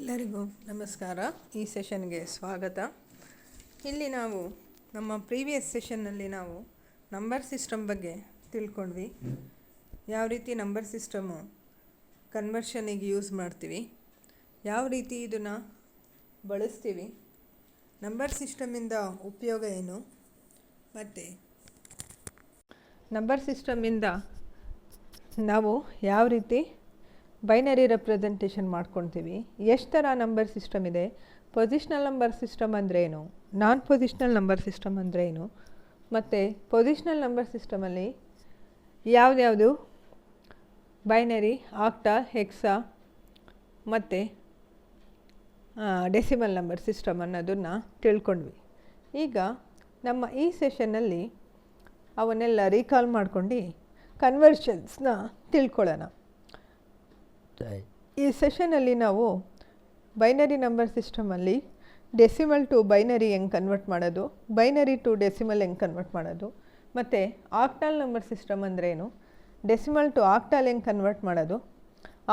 ಎಲ್ಲರಿಗೂ ನಮಸ್ಕಾರ. ಈ ಸೆಷನ್ಗೆ ಸ್ವಾಗತ. ಇಲ್ಲಿ ನಾವು ನಮ್ಮ ಪ್ರೀವಿಯಸ್ ಸೆಷನ್ನಲ್ಲಿ ನಾವು ನಂಬರ್ ಸಿಸ್ಟಮ್ ಬಗ್ಗೆ ತಿಳ್ಕೊಂಡ್ವಿ. ಯಾವ ರೀತಿ ನಂಬರ್ ಸಿಸ್ಟಮು ಕನ್ವರ್ಷನಿಗೆ ಯೂಸ್ ಮಾಡ್ತೀವಿ, ಯಾವ ರೀತಿ ಇದನ್ನು ಬಳಸ್ತೀವಿ, ನಂಬರ್ ಸಿಸ್ಟಮಿಂದ ಉಪಯೋಗ ಏನು, ಮತ್ತು ನಂಬರ್ ಸಿಸ್ಟಮಿಂದ ನಾವು ಯಾವ ರೀತಿ ಬೈನರಿ ರೆಪ್ರೆಸೆಂಟೇಷನ್ ಮಾಡ್ಕೊಳ್ತೀವಿ, ಎಷ್ಟು ಥರ ನಂಬರ್ ಸಿಸ್ಟಮ್ ಇದೆ, ಪೊಸಿಷನಲ್ ನಂಬರ್ ಸಿಸ್ಟಮ್ ಅಂದ್ರೇನು, ನಾನ್ ಪೊಸಿಷನಲ್ ನಂಬರ್ ಸಿಸ್ಟಮ್ ಅಂದ್ರೇನು, ಮತ್ತು ಪೊಸಿಷನಲ್ ನಂಬರ್ ಸಿಸ್ಟಮಲ್ಲಿ ಯಾವುದ್ಯಾವುದು ಬೈನರಿ, ಆಕ್ಟಾ, ಹೆಕ್ಸಾ ಮತ್ತು ಡೆಸಿಮಲ್ ನಂಬರ್ ಸಿಸ್ಟಮ್ ಅನ್ನೋದನ್ನು ತಿಳ್ಕೊಂಡ್ವಿ. ಈಗ ನಮ್ಮ ಈ ಸೆಷನ್ನಲ್ಲಿ ಅವನ್ನೆಲ್ಲ ರೀಕಾಲ್ ಮಾಡ್ಕೊಂಡು ಕನ್ವರ್ಷನ್ಸ್ನ ತಿಳ್ಕೊಳ್ಳೋಣ. ಈ ಸೆಷನಲ್ಲಿ ನಾವು ಬೈನರಿ ನಂಬರ್ ಸಿಸ್ಟಮಲ್ಲಿ ಡೆಸಿಮಲ್ ಟು ಬೈನರಿ ಹೆಂಗೆ ಕನ್ವರ್ಟ್ ಮಾಡೋದು, ಬೈನರಿ ಟು ಡೆಸಿಮಲ್ ಹೆಂಗೆ ಕನ್ವರ್ಟ್ ಮಾಡೋದು, ಮತ್ತು ಆಕ್ಟಾಲ್ ನಂಬರ್ ಸಿಸ್ಟಮ್ ಅಂದ್ರೇನು, ಡೆಸಿಮಲ್ ಟು ಆಕ್ಟಾಲ್ ಹೆಂಗೆ ಕನ್ವರ್ಟ್ ಮಾಡೋದು,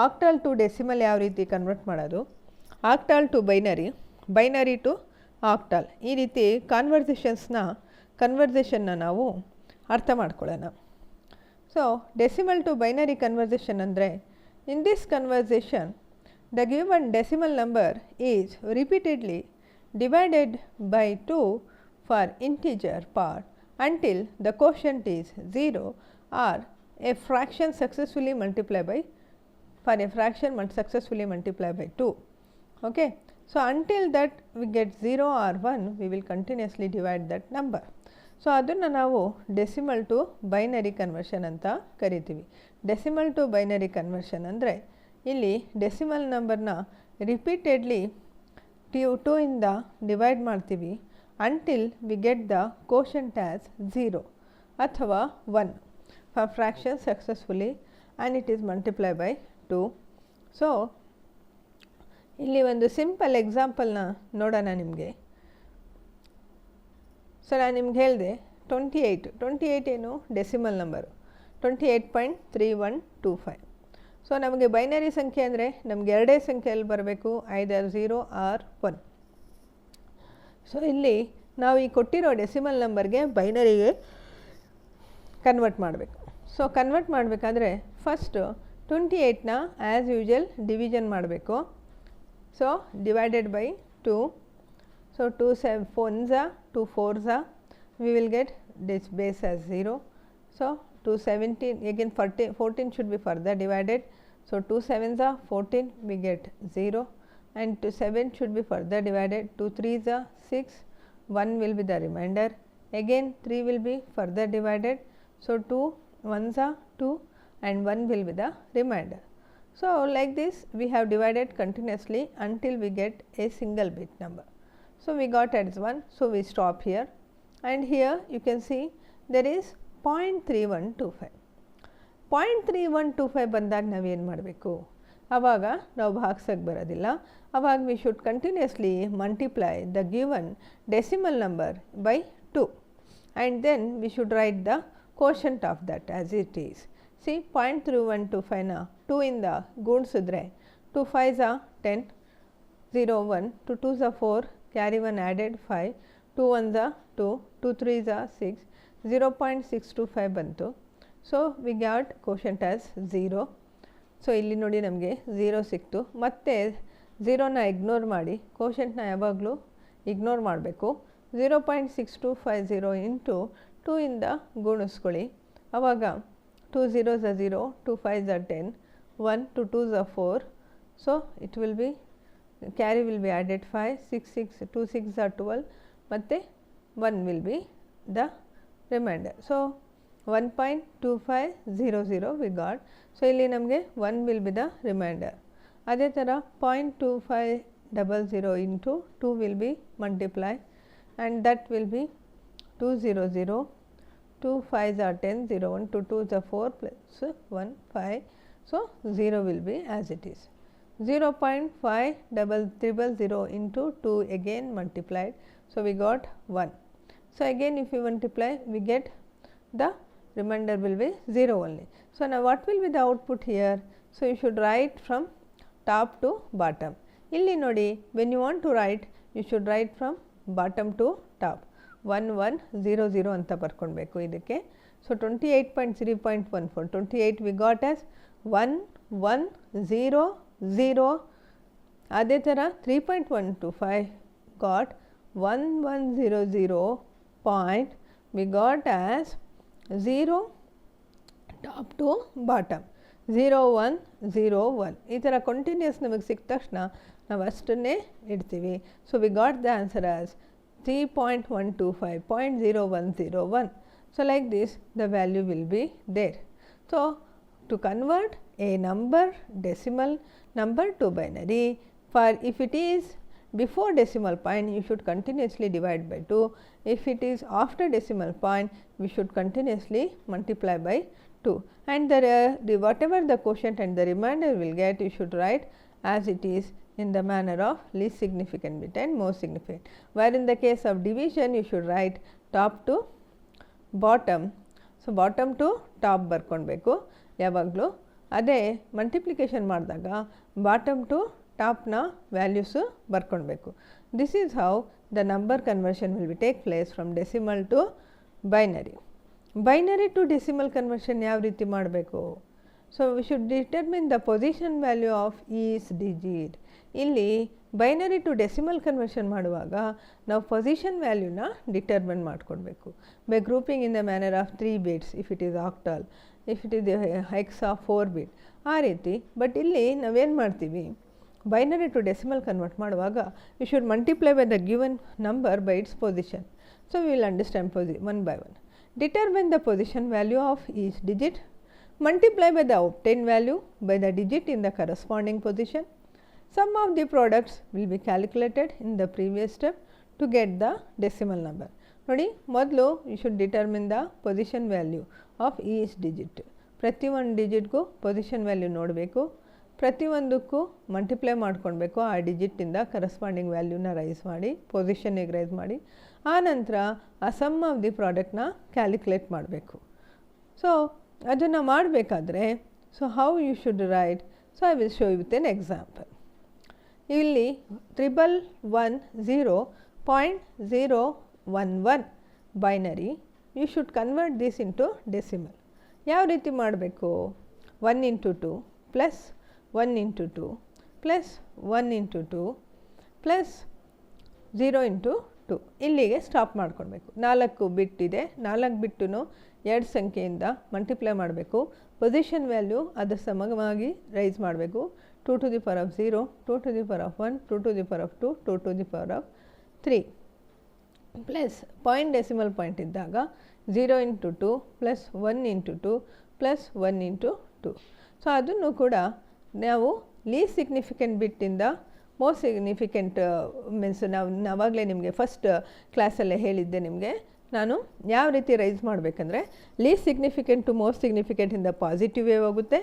ಆಕ್ಟಾಲ್ ಟು ಡೆಸಿಮಲ್ ಯಾವ ರೀತಿ ಕನ್ವರ್ಟ್ ಮಾಡೋದು, octal to binary, binary to octal, ಈ ರೀತಿ ಕನ್ವರ್ಸೇಷನ್ನ ನಾವು ಅರ್ಥ ಮಾಡ್ಕೊಳ್ಳೋಣ. So decimal to binary conversion ಅಂದರೆ, in this conversation, the given decimal number is repeatedly divided by 2 for integer part until the quotient is 0 or a fraction successfully multiplied by, for a fraction successfully multiplied by 2. Okay. So until that we get 0 or 1, we will continuously divide that number. So ಅದನ್ನು ನಾವು decimal to binary conversion ಅಂತ ಕರಿತೀವಿ. Decimal to binary conversion ಅಂದರೆ, ಇಲ್ಲಿ decimal ನಂಬರ್ನ repeatedly two ಇಂದ divide ಮಾಡ್ತೀವಿ until we get the quotient as 0 ಅಥವಾ 1 for fraction successfully and it is multiply by 2. So ಇಲ್ಲಿ ಒಂದು ಸಿಂಪಲ್ ಎಕ್ಸಾಂಪಲ್ನ ನೋಡೋಣ ನಿಮಗೆ. ಸೊ ನಾನು ನಿಮ್ಗೆ ಹೇಳಿದೆ 28 ಏನು ಡೆಸಿಮಲ್ ನಂಬರು, 28.3125. ಸೊ ನಮಗೆ ಬೈನರಿ ಸಂಖ್ಯೆ ಅಂದರೆ ನಮಗೆ ಎರಡೇ ಸಂಖ್ಯೆಯಲ್ಲಿ ಬರಬೇಕು, ಐದರ್ 0 ಆರ್ 1. ಸೊ ಇಲ್ಲಿ ನಾವು ಈ ಕೊಟ್ಟಿರೋ ಡೆಸಿಮಲ್ ನಂಬರ್ಗೆ ಬೈನರಿಗೆ ಕನ್ವರ್ಟ್ ಮಾಡಬೇಕು. ಸೊ ಕನ್ವರ್ಟ್ ಮಾಡಬೇಕಾದ್ರೆ ಫಸ್ಟು 28ನ ಆ್ಯಸ್ ಯೂಶುವಲ್ ಡಿವಿಷನ್ ಮಾಡಬೇಕು. So divided by 2. So 2 4s are 2 4s are, we will get this base as 0. So 2 17, again 14 should be further divided. So 2 7s are 14, we get 0, and 2 7 should be further divided. 2 3s are 6, 1 will be the remainder. Again 3 will be further divided. So 2 1s are 2 and 1 will be the remainder. So like this we have divided continuously until we get a single bit number. So we got as 1, so we stop here, and here you can see there is 0.3125. 0.3125 ಬಂದಾಗ ನಾವು ಏನು ಮಾಡಬೇಕು, ಆವಾಗ ನಾವು ಭಾಗಿಸಕ್ಕೆ ಬರೋದಿಲ್ಲ. ಆವಾಗ we should continuously multiply the given decimal number by 2 and then we should write the quotient of that as it is. See 0.3125ನ 2 ಇಂದ ಗುಣಿಸಿದ್ರೆ 2 5s are 10, 0 1, 2 2s are 4, carry 1 added 5, 2 1s are 2, 2 3s are 6, 0.625 ಬಂತು. So we got quotient as 0. So ಇಲ್ಲಿ ನೋಡಿ ನಮಗೆ 0 ಸಿಕ್ತು. ಮತ್ತೆ 0ನ ignore ಮಾಡಿ ಕೋಷಂಟ್ನ ಯಾವಾಗಲೂ ignore ಮಾಡಬೇಕು. 0.6250 ಇಂಟು 2 ಇಂದ ಗುಣಿಸ್ಕೊಳ್ಳಿ. ಆವಾಗ 2 0s are 0, 2 5s are 10, 1 2 2s are 4. So it will be carry will be added 5, 6 6 2 6 are 12, ಮತ್ತೆ 1 will be the remainder. So 1.2500 we got. So ಇಲ್ಲಿ ನಮಗೆ 1 will be the remainder. ಅದೇ ಥರ 0.2500 into 2 will be multiply, and that will be 200, 2 5s are 10, 0 1, 2 2s are 4 plus 1 5. So 0 will be as it is. 0.5000 into 2 again multiplied, so we got 1. So again if you multiply, we get the remainder will be 0 only. So now what will be the output here? So you should write from top to bottom. ಇಲ್ಲಿ ನೋಡಿ, when you want to write, you should write from bottom to top. 1100 ಅಂತ ಬರ್ಕೊಳ್ಬೇಕು ಇದಕ್ಕೆ. So 28.3.14, 28 we got as 1100. ಅದೇ ಥರ 3.125 got 1100 point we got as 0 top to bottom 0101. ಈ ಥರ continuous ನಮಗೆ ಸಿಕ್ಕ ತಕ್ಷಣ ನಾವು ಅಷ್ಟನ್ನೇ ಇಡ್ತೀವಿ. So we got the answer as 3.125, 0.0101. So like this the value will be there. So to convert a number, decimal number to binary, for if it is before decimal point, you should continuously divide by 2. If it is after decimal point, we should continuously multiply by 2. And the whatever the quotient and the remainder will get, you should write as it is in the manner of least significant bit and most significant. Where in the case of division, you should write top to bottom. So bottom to top ಬರ್ಕೊಳ್ಬೇಕು ಯಾವಾಗಲೂ. ಅದೇ multiplication ಮಾಡಿದಾಗ bottom to ಟಾಪ್ನ values ಬರ್ಕೊಳ್ಬೇಕು. This is how the number conversion will be take place from decimal to binary. Binary to decimal conversion ಯಾವ ರೀತಿ ಮಾಡಬೇಕು? So we should determine the position value of is digit. ಇಲ್ಲಿ binary to decimal conversion ಮಾಡುವಾಗ ನಾವು position ವ್ಯಾಲ್ಯೂನ determine ಮಾಡ್ಕೊಳ್ಬೇಕು by grouping in the manner of 3 bits if it is octal, if it is hex of 4 bit, ಆ ರೀತಿ. But ಇಲ್ಲಿ ನಾವೇನು ಮಾಡ್ತೀವಿ, ಬೈನರಿ ಟು ಡೆಸಿಮಲ್ ಕನ್ವರ್ಟ್ ಮಾಡುವಾಗ you should multiply by the given number by its position. So we will understand one by one. Determine the position value of each digit, multiply by the obtained value by the digit in the corresponding position. Sum of the products will be calculated in the previous step to get the decimal number. ನೋಡಿ, ಮೊದಲು you should determine the position value of each digit. ಪ್ರತಿ ಒಂದು ಡಿಜಿಟ್ಗೂ position value ನೋಡಬೇಕು. ಪ್ರತಿಯೊಂದಕ್ಕೂ multiply ಮಾಡ್ಕೊಳ್ಬೇಕು. ಆ ಡಿಜಿಟ್ಟಿಂದ corresponding ವ್ಯಾಲ್ಯೂನ rice ಮಾಡಿ, ಪೊಸಿಷನ್ನಿಗೆ rice ಮಾಡಿ, ಆನಂತರ ಆ ಸಮ್ ಆಫ್ ದಿ ಪ್ರಾಡಕ್ಟ್ನ ಕ್ಯಾಲ್ಕುಲೇಟ್ ಮಾಡಬೇಕು. ಸೊ ಅದನ್ನು ಮಾಡಬೇಕಾದ್ರೆ, so how you should write? So I will show you with an example. ಇಲ್ಲಿ 1110.011 binary, you should convert this into decimal. ಯಾವ ರೀತಿ ಮಾಡಬೇಕು? 1 into 2 plus 1 into 2 plus 1 into 2 plus 0 into 2 ಇಲ್ಲಿಗೆ stop ಮಾಡ್ಕೊಳ್ಬೇಕು. 4 ಬಿಟ್ ಇದೆ, 4 ಬಿಟ್ಟು 2 ಸಂಖ್ಯೆಯಿಂದ ಮಲ್ಟಿಪ್ಲೈ ಮಾಡಬೇಕು. ಪೊಸಿಷನ್ ವ್ಯಾಲ್ಯೂ ಅದರ ಸಮವಾಗಿ ರೈಸ್ ಮಾಡಬೇಕು. 2 to the power of 0, 2 to the power of 1, 2 to the power of 2, 2 to the power of 3 plus point decimal point ಇದ್ದಾಗ 0 into 2 plus 1 into 2 plus 1 into 2. So ಅದನ್ನು ಕೂಡ ನಾವು ಲೀಸ್ಟ್ ಸಿಗ್ನಿಫಿಕೆಂಟ್ ಬಿಟ್ಟಿಂದ most significant means ನಾವಾಗಲೇ ನಿಮಗೆ first ಕ್ಲಾಸಲ್ಲೇ ಹೇಳಿದ್ದೆ ನಿಮಗೆ ನಾನು ಯಾವ ರೀತಿ ರೈಸ್ ಮಾಡಬೇಕಂದ್ರೆ, ಲೀಸ್ಟ್ ಸಿಗ್ನಿಫಿಕೆಂಟ್ ಟು ಮೋಸ್ಟ್ ಸಿಗ್ನಿಫಿಕೆಂಟಿಂದ ಪಾಸಿಟಿವ್ ವೇ ಹೋಗುತ್ತೆ.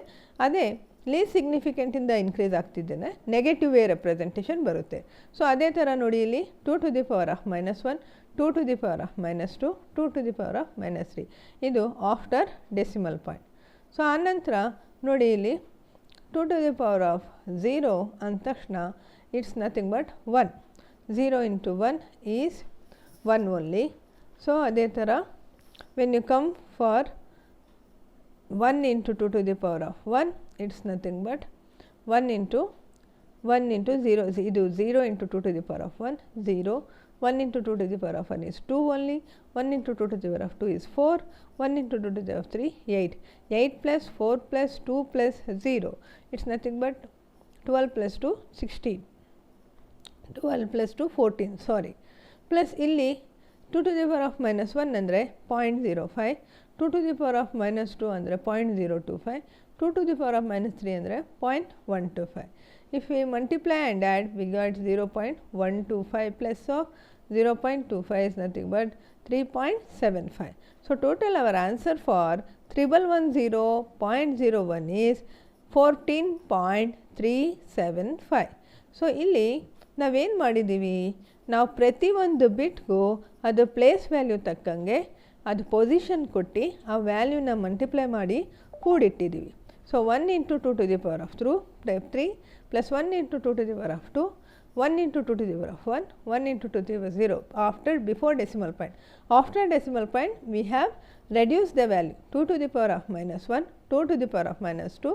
ಅದೇ ಲೀಸ್ಟ್ ಸಿಗ್ನಿಫಿಕೆಂಟಿಂದ ಇನ್ಕ್ರೀಸ್ ಆಗ್ತಿದ್ದೇನೆ ನೆಗೆಟಿವ್ ವೇ ರೆಪ್ರೆಸೆಂಟೇಷನ್ ಬರುತ್ತೆ. ಸೊ ಅದೇ ಥರ ನೋಡಿ, ಇಲ್ಲಿ 2 to the power of -1, 2 to the power of -2, 2 to the power of -3 ಇದು ಆಫ್ಟರ್ ಡೆಸಿಮಲ್ ಪಾಯಿಂಟ್. ಸೊ ಆನಂತರ ನೋಡಿ, ಇಲ್ಲಿ 2 to the power of 0 ಅಂದ ತಕ್ಷಣ it's nothing but 1. 0 into 1 is 1 only. So ಅದೇ ಥರ when you come for 1 into 2 to the power of 1, it's nothing but 1 into 0. ಇದು 0 into 2 to the power of 1, 0. 1 into 2 to the power of 1 is 2 only. 1 into 2 to the power of 2 is 4. 1 into 2 to the power of 3, 8. 8 plus 4 plus 2 plus 0. It's nothing but 12 plus 2, 16. 12 plus 2, 14. Sorry. Plus illi 2 to the power of -1 andre 0.05. 2 to the power of -2 andre 0.025. 2 to the power of -3 andre 0.125. If we multiply and add, we got 0.125 plus of 0.25 is nothing but 3.75. So total our answer for 1110.01 is 14.375. So ಇಲ್ಲಿ ನಾವೇನು ಮಾಡಿದ್ದೀವಿ, ನಾವು ಪ್ರತಿಯೊಂದು ಬಿಟ್ಗೂ ಅದು place value ತಕ್ಕಂಗೆ ಅದು position ಕೊಟ್ಟು ಆ ವ್ಯಾಲ್ಯೂನ ಮಲ್ಟಿಪ್ಲೈ ಮಾಡಿ ಕೂಡಿಟ್ಟಿದ್ದೀವಿ. So 1 into 2 to the power of 3 plus 1 into 2 to the power of 2, 1 into 2 to the power of 1, 1 into 2 to the power of 0 before decimal point. After decimal point we have reduced the value 2 to the power of minus 1, 2 to the power of minus 2,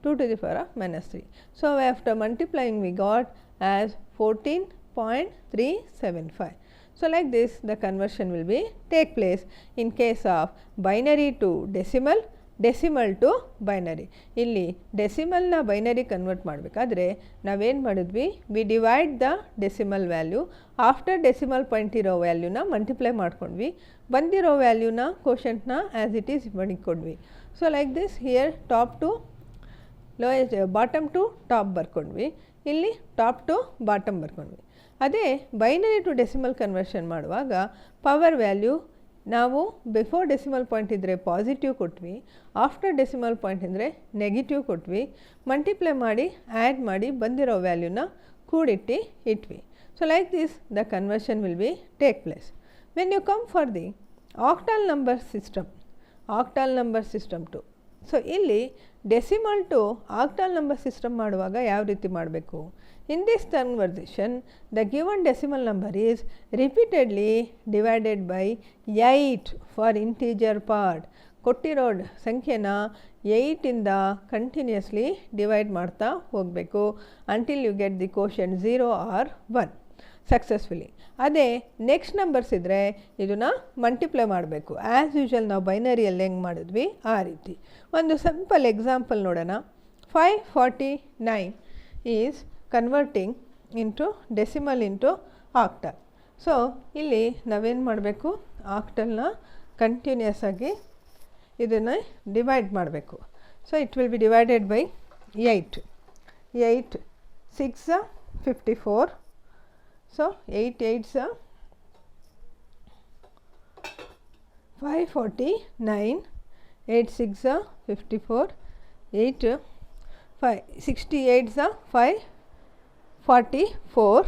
2 to the power of minus 3. So, after multiplying we got as 14.375. So, like this the conversion will be take place in case of binary to decimal, decimal to binary. ಇಲ್ಲಿ ಡೆಸಿಮಲ್ನ binary convert ಮಾಡಬೇಕಾದ್ರೆ ನಾವೇನು ಮಾಡಿದ್ವಿ, we divide the decimal value, after decimal point ಇರೋ ವ್ಯಾಲ್ಯೂನ multiply ಮಾಡ್ಕೊಂಡ್ವಿ, ಬಂದಿರೋ ವ್ಯಾಲ್ಯೂನ ಕೋಶೆಂಟ್ನ ಆ್ಯಸ್ ಇಟ್ ಈಸ್ ಮಡಿಕೊಂಡ್ವಿ. So like this here top to lowest bottom to top ಬರ್ಕೊಂಡ್ವಿ, ಇಲ್ಲಿ ಟಾಪ್ ಟು ಬಾಟಮ್ ಬರ್ಕೊಂಡ್ವಿ. ಅದೇ ಬೈನರಿ ಟು ಡೆಸಿಮಲ್ ಕನ್ವರ್ಷನ್ ಮಾಡುವಾಗ ಪವರ್ ವ್ಯಾಲ್ಯೂ ನಾವು ಬಿಫೋರ್ ಡೆಸಿಮಲ್ ಪಾಯಿಂಟ್ ಇದ್ದರೆ ಪಾಸಿಟಿವ್ ಕೊಟ್ವಿ, ಆಫ್ಟರ್ ಡೆಸಿಮಲ್ ಪಾಯಿಂಟ್ ಇದ್ದರೆ ನೆಗೆಟಿವ್ ಕೊಟ್ವಿ, ಮಲ್ಟಿಪ್ಲೈ ಮಾಡಿ ಆ್ಯಡ್ ಮಾಡಿ ಬಂದಿರೋ ವ್ಯಾಲ್ಯೂನ ಕೂಡಿಟ್ಟು ಇಟ್ವಿ. So like this the conversion will be take place. When you come for the octal number system to. So ಇಲ್ಲಿ decimal to octal number system ಮಾಡುವಾಗ ಯಾವ ರೀತಿ ಮಾಡಬೇಕು? In this conversion, the given decimal number is repeatedly divided by 8 for integer part. ಕೊಟ್ಟಿರೋ ಸಂಖ್ಯೆನ 8ಇಂದ continuously divide ಮಾಡ್ತಾ ಹೋಗಬೇಕು until you get the quotient 0 or 1 successfully. ಅದೇ next numbers ಇದ್ದರೆ ಇದನ್ನು ಮಲ್ಟಿಪ್ಲೈ ಮಾಡಬೇಕು. ಆ್ಯಸ್ ಯೂಶುವಲ್ ನಾವು ಬೈನರಿಯಲ್ಲಿ ಹೆಂಗೆ ಮಾಡಿದ್ವಿ ಆ ರೀತಿ. ಒಂದು ಸಿಂಪಲ್ ಎಕ್ಸಾಂಪಲ್ ನೋಡೋಣ. 549 is converting into decimal into octal. So ಇಲ್ಲಿ ನಾವೇನು ಮಾಡಬೇಕು, ಆಕ್ಟಲ್ನ ಕಂಟಿನ್ಯೂಸ್ ಆಗಿ ಇದನ್ನು ಡಿವೈಡ್ ಮಾಡಬೇಕು. So it will B divided by 8. 8 6 54. So 8 8 549, 8 6 54, 8 5 68 544.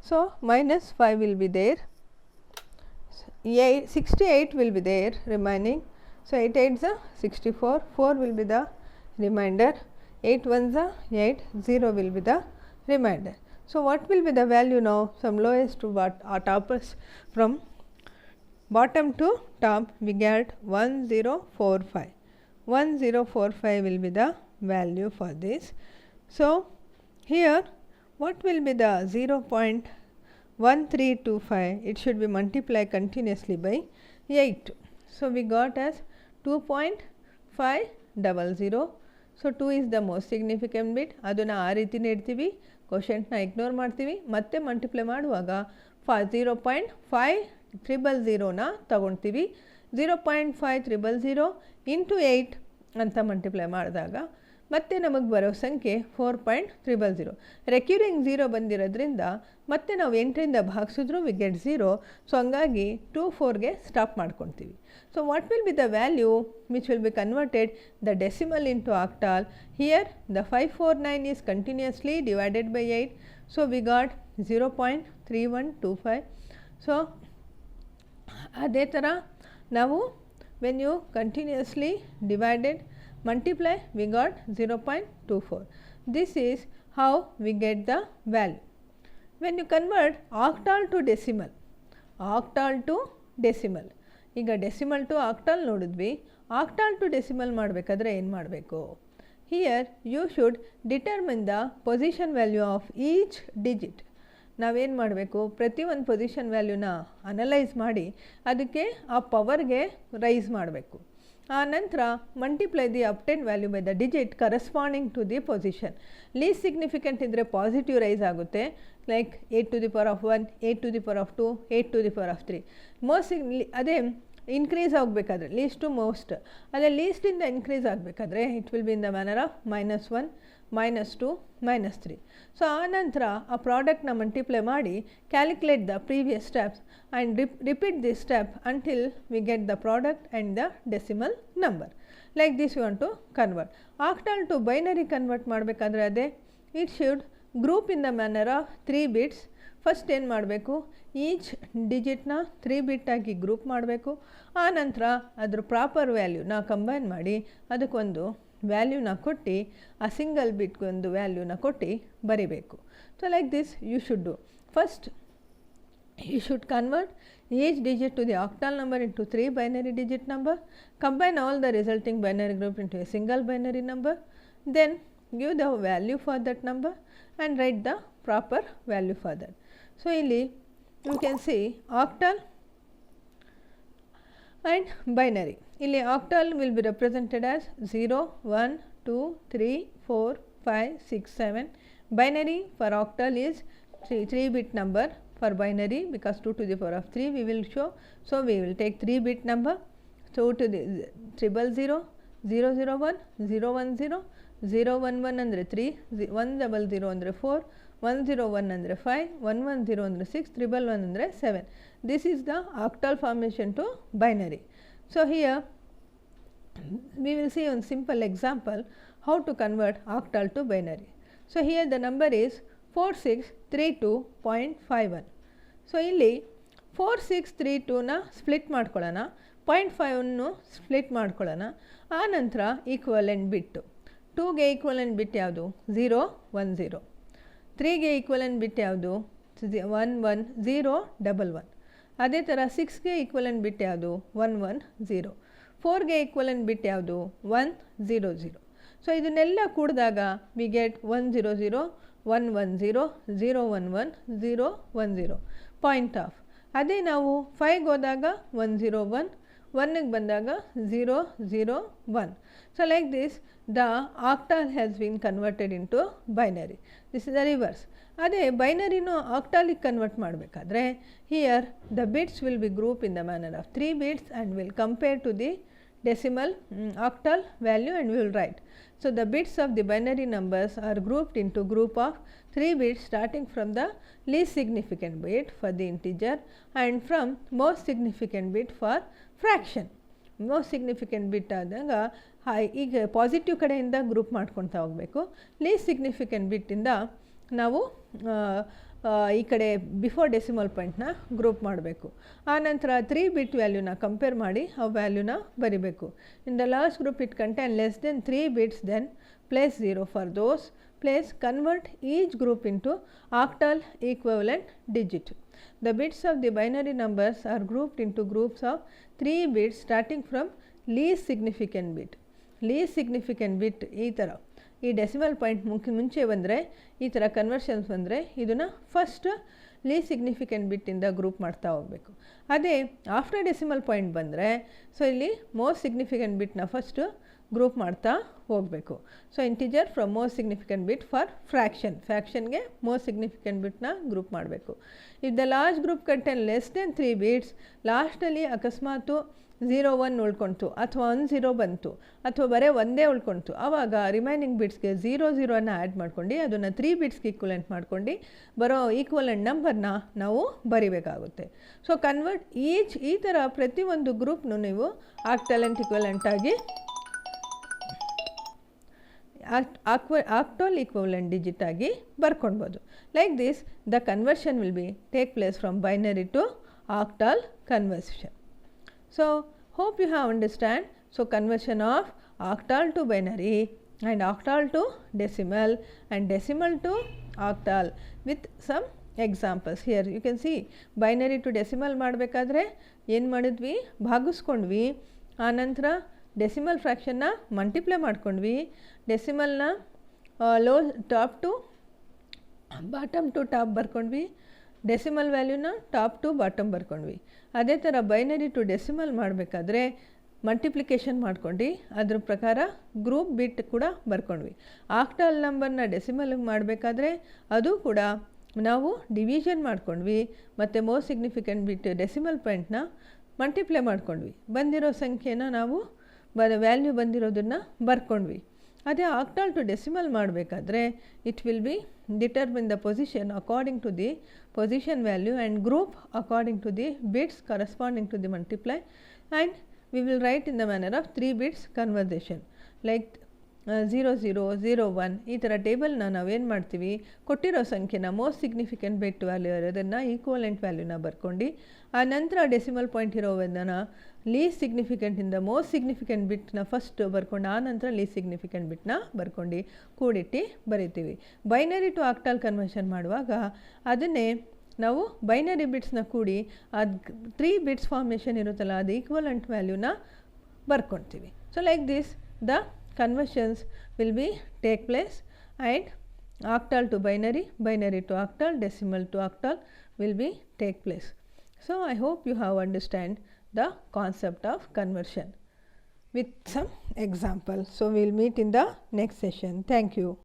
So minus 5 will be there, 68 will be there remaining. So 8 8 64, 4 will be the remainder, 8 1 8, 0 will be the remainder. So what will be the value now? From lowest to toppers, from bottom to top we get 1045. 1045 will be the value for this. So here what will be the 0.1325? It should be multiplied continuously by 8. So we got as 2.500. So 2 is the most significant bit. ಅದನ್ನು ಆ ರೀತಿನೇ ಇಡ್ತೀವಿ, ಕೋಶೆಂಟ್ನ ignore ಮಾಡ್ತೀವಿ, ಮತ್ತೆ multiply ಮಾಡುವಾಗ 0.5300ನ ತಗೊಳ್ತೀವಿ. 0.5300 into 8 ಅಂತ multiply ಮಾಡಿದಾಗ ಮತ್ತೆ ನಮಗೆ ಬರೋ ಸಂಖ್ಯೆ 4.300. ರೆಕ್ಯೂರಿಂಗ್ 0 ಬಂದಿರೋದ್ರಿಂದ ಮತ್ತೆ ನಾವು 8ರಿಂದ ಭಾಗಿಸಿದ್ರು ವಿ ಗೆಟ್ 0. ಸೊ ಹಂಗಾಗಿ 2 4ಗೆ ಸ್ಟಾಪ್ ಮಾಡ್ಕೊತೀವಿ. So what will be the value which will be converted the decimal into octal? Here the 549 is continuously divided by 8. So we got 0.3125. So ಅದೇ ಥರ ನಾವು when you continuously divided multiply we got 0.24. This is how we get the value. When you convert octal to decimal, ಈಗ decimal to octal ನೋಡಿದ್ವಿ. Octal to decimal ಮಾಡಬೇಕಾದ್ರೆ ಏನು ಮಾಡಬೇಕು? Here you should determine the position value of each digit. ನಾವೇನು ಮಾಡಬೇಕು, ಪ್ರತಿಯೊಂದು position ವ್ಯಾಲ್ಯೂನ analyse ಮಾಡಿ ಅದಕ್ಕೆ ಆ ಪವರ್ಗೆ ರೈಸ್ ಮಾಡಬೇಕು. ಆ ನಂತರ multiply the obtained value by the digit corresponding to the position. Least significant ಇದ್ದರೆ ಪಾಸಿಟಿವ್ ರೈಸ್ ಆಗುತ್ತೆ, like 8 to the power of 1, 8 to the power of 2, 8 to the power of 3. ಅದೇ increase ಆಗಬೇಕಾದ್ರೆ ಲೀಸ್ಟ್ ಟು ಮೋಸ್ಟ್, ಅದೇ ಲೀಸ್ಟಿಂದ increase ಆಗಬೇಕಾದ್ರೆ it will be in the manner of -1, -2, -3. So ಆ ನಂತರ ಆ ಪ್ರಾಡಕ್ಟ್ನ ಮಲ್ಟಿಪ್ಲೈ ಮಾಡಿ calculate the previous steps and repeat this step until we get the product and the decimal number. Like this you want to convert. Octal to binary convert ಮಾಡಬೇಕಾದ್ರೆ ಅದೇ it should group in the manner of 3 bits. First ಏನು ಮಾಡಬೇಕು, each ಡಿಜಿಟ್ನ 3 bit ಆಗಿ group ಮಾಡಬೇಕು. ಆ ನಂತರ ಅದ್ರ ಪ್ರಾಪರ್ ವ್ಯಾಲ್ಯೂನ ಕಂಬೈನ್ ಮಾಡಿ ಅದಕ್ಕೊಂದು ವ್ಯಾಲ್ಯೂನ ಕೊಟ್ಟು ಆ ಸಿಂಗಲ್ ಬಿಟ್ಗೆ ಒಂದು ವ್ಯಾಲ್ಯೂನ ಕೊಟ್ಟು ಬರಿಬೇಕು. So like this you should do. First you should convert each digit to the octal number into 3 binary digit number, combine all the resulting binary group into a single binary number, then give the value for that number and write the proper value for that. So illi you can see octal and binary. Illi octal will be represented as 0, 1, 2, 3, 4, 5, 6, 7. Binary for octal is 3 bit number. For binary, because 2 to the power of 3 we will show, so we will take 3 bit number. 2 to the 000, 001, 010, 011 ಅಂದರೆ 3, 100 ಅಂದರೆ 4, 101 ಅಂದರೆ 5, 110 ಅಂದರೆ 6, 111 ಅಂದರೆ 7. This is the octal formation to binary. So here we will see one simple example how to convert octal to binary. So here the number is 4632.51. So ಇಲ್ಲಿ 4632ನ split ಮಾಡ್ಕೊಳ್ಳೋಣ, 0.5 split ಮಾಡ್ಕೊಳ್ಳೋಣ. ಆ ನಂತರ ಈಕ್ವಲೆಂಟ್ ಬಿಟ್ಟು 2ಗೆ ಈಕ್ವಲೆಂಟ್ ಬಿಟ್ ಯಾವುದು 0, 1, 0. 3ಗೆ equivalent ಬಿಟ್ ಯಾವುದು 1, 1, 0, 1, 1. ಅದೇ ಥರ 6ಗೆ ಈಕ್ವಲೆಂಟ್ ಬಿಟ್ ಯಾವುದು 1, 1, 0. 4ಗೆ ಈಕ್ವಲೆಂಟ್ ಬಿಟ್ ಯಾವುದು 1, 0, 0. ಸೊ ಇದನ್ನೆಲ್ಲ ಕೂಡಿದಾಗ ವಿ ಗೆಟ್ 1, 0, 0, 1, 1, 0, 0, 1, 1, 0, 1, 0. Point of. ಅದೇ ನಾವು 5ಗೆ ಹೋದಾಗ 1, 0, 1, 1ಗೆ ಬಂದಾಗ 0, 0, 1. So like this the octal has been converted into binary. This is the reverse. ಅದೇ ಬೈನರಿನೂ ಆಕ್ಟಾಲಿಗೆ ಕನ್ವರ್ಟ್ ಮಾಡಬೇಕಾದ್ರೆ here the bits will be group in the manner of 3 bits and will compare to the decimal octal value and we will write. So the bits of the binary numbers are grouped into group of 3 bits starting from the least significant bit for the integer and from most significant bit for fraction. Most significant bit ಆದಾಗ ಈಗ positive ಕಡೆಯಿಂದ group ಮಾಡ್ಕೊಳ್ತಾ ಹೋಗಬೇಕು. List significant ಬಿಟ್ಟಿಂದ ನಾವು ಈ ಕಡೆ before decimal ಪಾಯಿಂಟ್ನ group ಮಾಡಬೇಕು. ಆನಂತರ 3 ಬಿಟ್ ವ್ಯಾಲ್ಯೂನ ಕಂಪೇರ್ ಮಾಡಿ ಆ ವ್ಯಾಲ್ಯೂನ ಬರಿಬೇಕು. In the last group it contain less than 3 bits, then place 0 for those. Place convert each group into octal equivalent digit. The bits of the binary numbers are grouped into groups of 3 bits starting from least significant bit. Least significant bit ಈ ಥರ ಈ decimal point ಮುಂಚೆ ಬಂದರೆ ಈ ಥರ conversions ಬಂದರೆ ಇದನ್ನು first least significant ಬಿಟ್ಟಿಂದ ಗ್ರೂಪ್ ಮಾಡ್ತಾ ಹೋಗಬೇಕು. ಅದೇ ಆಫ್ಟರ್ ಡೆಸಿಮಲ್ ಪಾಯಿಂಟ್ ಬಂದರೆ ಸೊ ಇಲ್ಲಿ ಮೋಸ್ಟ್ ಸಿಗ್ನಿಫಿಕೆಂಟ್ ಬಿಟ್ನ ಫಸ್ಟು ಗ್ರೂಪ್ ಮಾಡ್ತಾ ಹೋಗಬೇಕು. So integer from most significant bit for ಫ್ರ್ಯಾಕ್ಷನ್ಗೆ ಮೋಸ್ಟ್ ಸಿಗ್ನಿಫಿಕೆಂಟ್ ಬಿಟ್ನ ಗ್ರೂಪ್ ಮಾಡಬೇಕು. If the last group contain less than 3 bits, ಲಾಸ್ಟಲ್ಲಿ ಅಕಸ್ಮಾತು 0, 1 ಉಳ್ಕೊಳ್ತು ಅಥವಾ 1, 0 ಬಂತು ಅಥವಾ ಬರೀ ಒಂದೇ ಉಳ್ಕೊಳ್ತು, ಆವಾಗ ರಿಮೈನಿಂಗ್ ಬಿಟ್ಸ್ಗೆ 0, 0ನ ಆ್ಯಡ್ ಮಾಡ್ಕೊಂಡು ಅದನ್ನು 3 ಬಿಟ್ಸ್ಗೆ ಈಕ್ವಲೆಂಟ್ ಮಾಡ್ಕೊಂಡು ಬರೋ ಈಕ್ವಲೆಂಟ್ ನಂಬರ್ನ ನಾವು ಬರಿಬೇಕಾಗುತ್ತೆ. ಸೊ ಕನ್ವರ್ಟ್ ಈಚ್ ಈ ಥರ ಪ್ರತಿಯೊಂದು ಗ್ರೂಪ್ನು ನೀವು ಆಕ್ಟಲೆಂಟ್ ಈಕ್ವಲೆಂಟಾಗಿ ಆಕ್ಟಲ್ ಈಕ್ವಲೆಂಟ್ ಡಿಜಿಟ್ ಆಗಿ ಬರ್ಕೊಳ್ಬೋದು. Like this the conversion will be take place from binary to octal conversion. So hope you have understand. So conversion of octal to binary and octal to decimal and decimal to octal with some examples. Here you can see binary to decimal ಮಾಡಬೇಕಾದ್ರೆ ಏನು ಮಾಡಿದ್ವಿ, ಭಾಗಿಸ್ಕೊಂಡ್ವಿ. ಆನಂತರ decimal ಫ್ರ್ಯಾಕ್ಷನ್ನ multiply ಮಾಡ್ಕೊಂಡ್ವಿ. ಡೆಸಿಮಲ್ನ top to bottom to top ಬರ್ಕೊಂಡ್ವಿ. Decimal ವ್ಯಾಲ್ಯೂನ top to bottom ಬರ್ಕೊಂಡ್ವಿ. ಅದೇ ಥರ ಬೈನರಿ ಟು ಡೆಸಿಮಲ್ ಮಾಡಬೇಕಾದ್ರೆ ಮಲ್ಟಿಪ್ಲಿಕೇಶನ್ ಮಾಡ್ಕೊಂಡು ಅದ್ರ ಪ್ರಕಾರ ಗ್ರೂಪ್ ಬಿಟ್ ಕೂಡ ಬರ್ಕೊಂಡ್ವಿ. ಆಕ್ಟಲ್ ನಂಬರ್ನ ಡೆಸಿಮಲ್ಗೆ ಮಾಡಬೇಕಾದ್ರೆ ಅದು ಕೂಡ ನಾವು ಡಿವಿಷನ್ ಮಾಡ್ಕೊಂಡ್ವಿ ಮತ್ತು ಮೋಸ್ಟ್ ಸಿಗ್ನಿಫಿಕೆಂಟ್ ಬಿಟ್ ಡೆಸಿಮಲ್ ಪಾಯಿಂಟ್ನ ಮಲ್ಟಿಪ್ಲೈ ಮಾಡ್ಕೊಂಡ್ವಿ. ಬಂದಿರೋ ಸಂಖ್ಯೆನ ನಾವು ವ್ಯಾಲ್ಯೂ ಬಂದಿರೋದನ್ನು ಬರ್ಕೊಂಡ್ವಿ. ಅದೇ ಆಕ್ಟಲ್ ಟು ಡೆಸಿಮಲ್ ಮಾಡಬೇಕಾದ್ರೆ it will be determine the position according to the position value and group according to the bits corresponding to the multiply, and we will write in the manner of 3 bits conversion. Like 0001 ಈ ಥರ ಟೇಬಲ್ನ ನಾವೇನು ಮಾಡ್ತೀವಿ, ಕೊಟ್ಟಿರೋ ಸಂಖ್ಯೆನ most significant ಬಿಟ್ value ಇರೋದನ್ನು equivalent ವ್ಯಾಲ್ಯೂನ ಬರ್ಕೊಂಡು, ಆ ನಂತರ ಡೆಸಿಮಲ್ ಪಾಯಿಂಟ್ ಇರೋದನ್ನು ಲೀಸ್ಟ್ ಸಿಗ್ನಿಫಿಕೆಂಟಿಂದ ಮೋಸ್ಟ್ ಸಿಗ್ನಿಫಿಕೆಂಟ್ ಬಿಟ್ನ ಫಸ್ಟ್ ಬರ್ಕೊಂಡು ಆ ನಂತರ ಲೀಸ್ಟ್ ಸಿಗ್ನಿಫಿಕೆಂಟ್ ಬಿಟ್ನ ಬರ್ಕೊಂಡು ಕೂಡಿಟ್ಟು ಬರಿತೀವಿ. ಬೈನರಿ ಟು ಆಕ್ಟಲ್ ಕನ್ವರ್ಷನ್ ಮಾಡುವಾಗ ಅದನ್ನೇ ನಾವು ಬೈನರಿ ಬಿಟ್ಸ್ನ ಕೂಡಿ ಅದು 3 ಬಿಟ್ಸ್ ಫಾರ್ಮೇಷನ್ ಇರುತ್ತಲ್ಲ ಅದು ಈಕ್ವಲೆಂಟ್ ವ್ಯಾಲ್ಯೂನ ಬರ್ಕೊಳ್ತೀವಿ. So like this the conversions will be take place, and octal to binary, binary to octal, decimal to octal will be take place. So I hope you have understand the concept of conversion with some examples. So we will meet in the next session. Thank you.